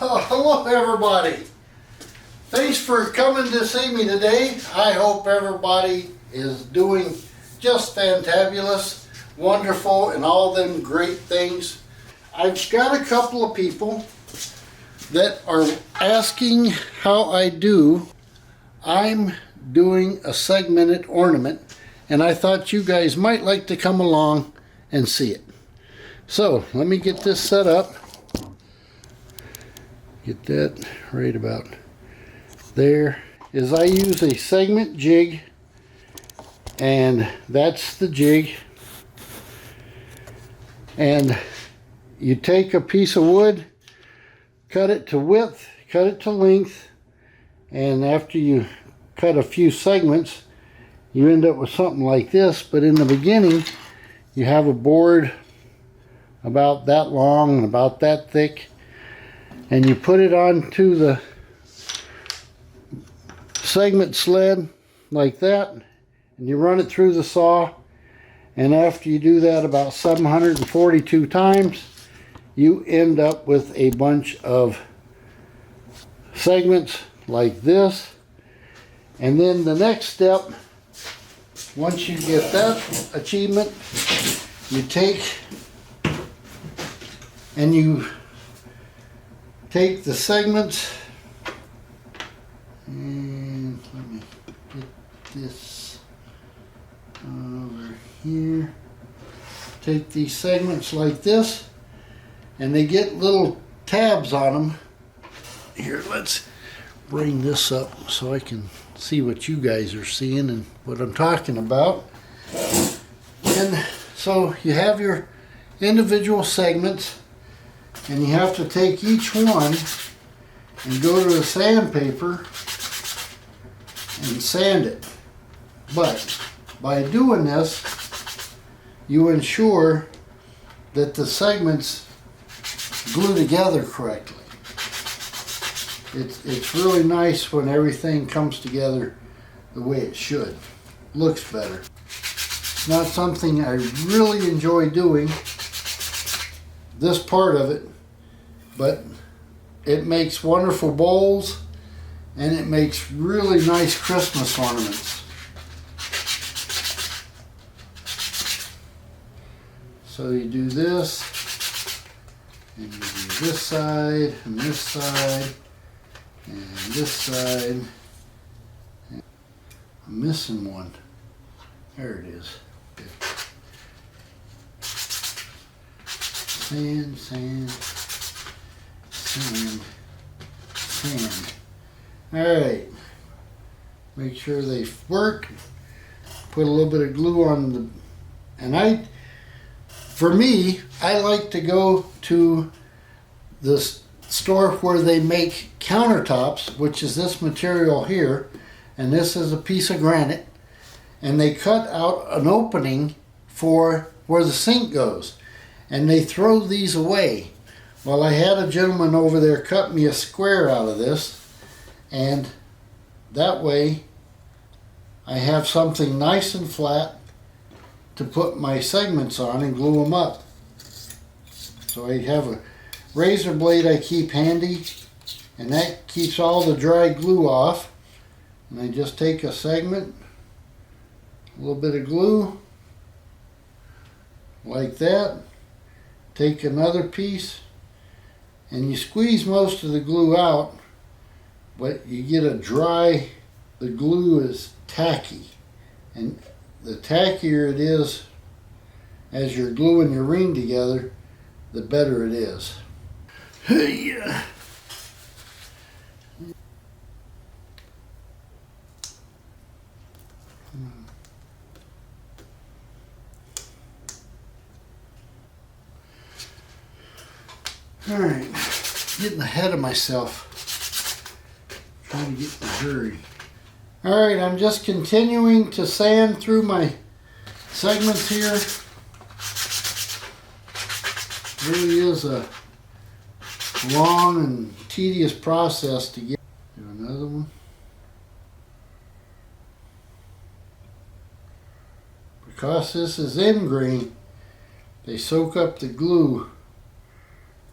Well, hello everybody. Thanks for coming to see me today. I hope everybody is doing just fantabulous, wonderful, and all them great things. I've got a couple of people that are asking how I do. I'm doing a segmented ornament, and I thought you guys might like to come along and see it. So let me get this set up. Get that right about there. Is I use a segment jig, and that's the jig. And you take a piece of wood, cut it to width, cut it to length, and after you cut a few segments, you end up with something like this. But in the beginning, you have a board about that long and about that thick, and you put it onto the segment sled like that, and you run it through the saw. And after you do that about 742 times, you end up with a bunch of segments like this. And then the next step, once you get that achievement, you take and you take the segments, and let me get this over here. Take these segments like this, and they get little tabs on them. Here, let's bring this up so I can see what you guys are seeing and what I'm talking about. And so you have your individual segments, and you have to take each one and go to the sandpaper and sand it. But by doing this, you ensure that the segments glue together correctly. It's really nice when everything comes together the way it should. Looks better. It's not something I really enjoy doing, this part of it, but it makes wonderful bowls, and it makes really nice Christmas ornaments. So you do this, and you do this side, and this side, and this side. I'm missing one. There it is. Sand, sand, sand, sand. Alright. Make sure they work. Put a little bit of glue on the... And for me, I like to go to the store where they make countertops, which is this material here, and this is a piece of granite, and they cut out an opening for where the sink goes, and they throw these away. Well, I had a gentleman over there cut me a square out of this, and that way I have something nice and flat to put my segments on and glue them up. So I have a razor blade I keep handy, and that keeps all the dry glue off. And I just take a segment, a little bit of glue, like that. Take another piece, and you squeeze most of the glue out, but you get a dry, the glue is tacky. And the tackier it is as you're gluing your ring together, the better it is. Hey. Alright, getting ahead of myself. Trying to get in a hurry. Alright, I'm just continuing to sand through my segments here. Really is a long and tedious process to get. Do another one. Because this is end grain, they soak up the glue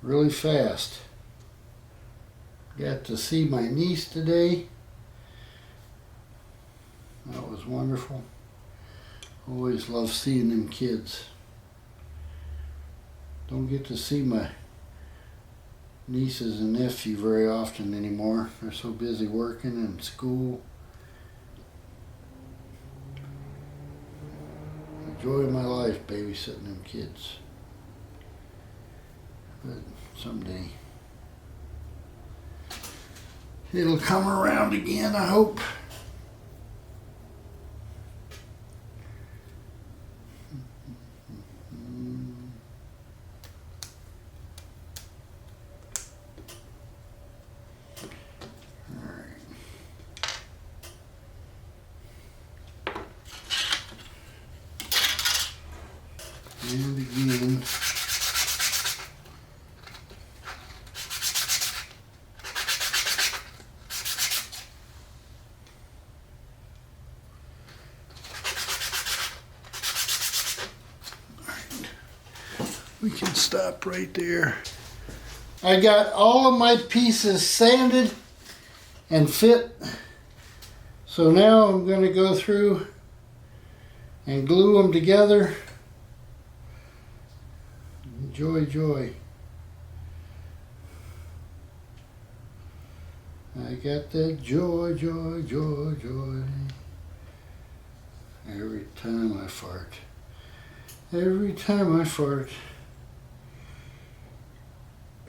really fast. Got to see my niece today. That was wonderful. Always love seeing them kids. Don't get to see my nieces and nephew very often anymore. They're so busy working and school. The joy of my life babysitting them kids. But someday it'll come around again, I hope. And again, we can stop right there. I got all of my pieces sanded and fit. So now I'm going to go through and glue them together. Joy, joy. I got that joy, joy, joy, joy. Every time I fart. Every time I fart.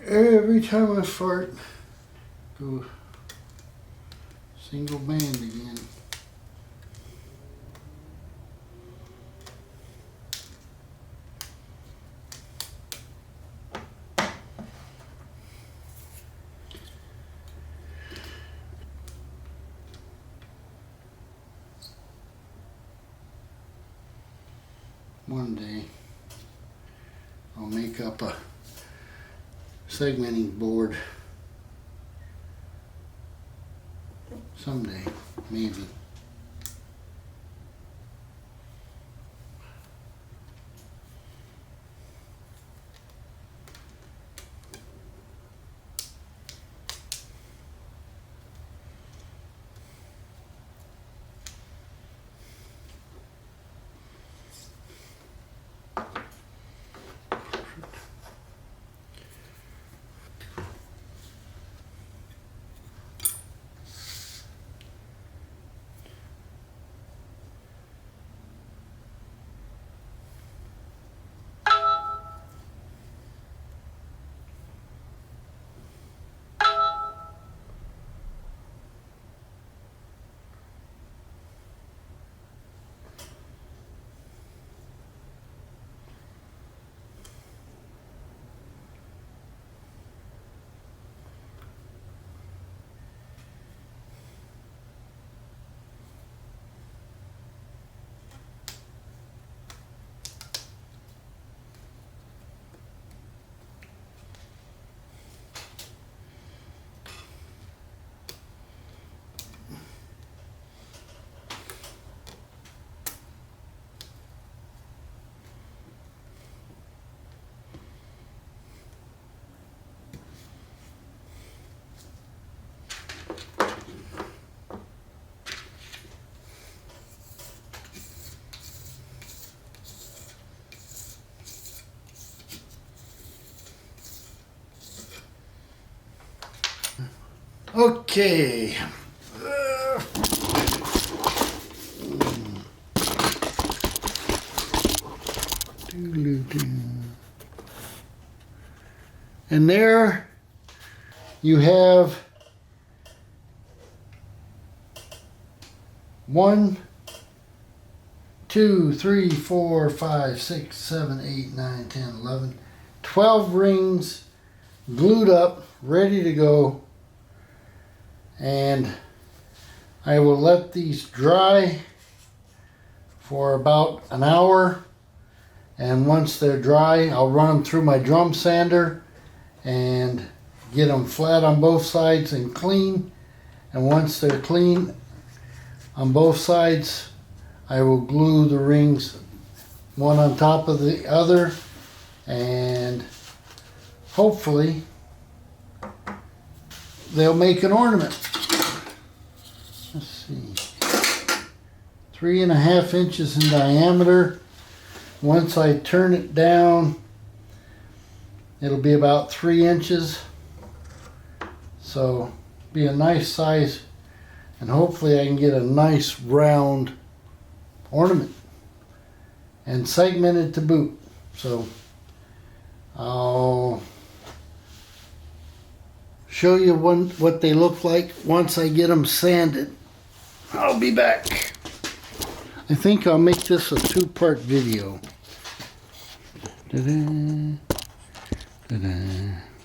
Every time I fart. Go single band again. One day I'll make up a segmenting board. Someday, maybe. Okay. And there you have 1, 2, 3, 4, 5, 6, 7, 8, 9, 10, 11, 12 rings glued up, ready to go. And I will let these dry for about an hour, and once they're dry I'll run them through my drum sander and get them flat on both sides and clean. And once they're clean on both sides, I will glue the rings one on top of the other, and hopefully they'll make an ornament. Let's see. 3.5 inches in diameter. Once I turn it down, it'll be about 3 inches. So be a nice size, and hopefully I can get a nice round ornament and segmented to boot. So I'll show you what they look like once I get them sanded. I'll be back. I think I'll make this a 2-part video. Ta-da, ta-da.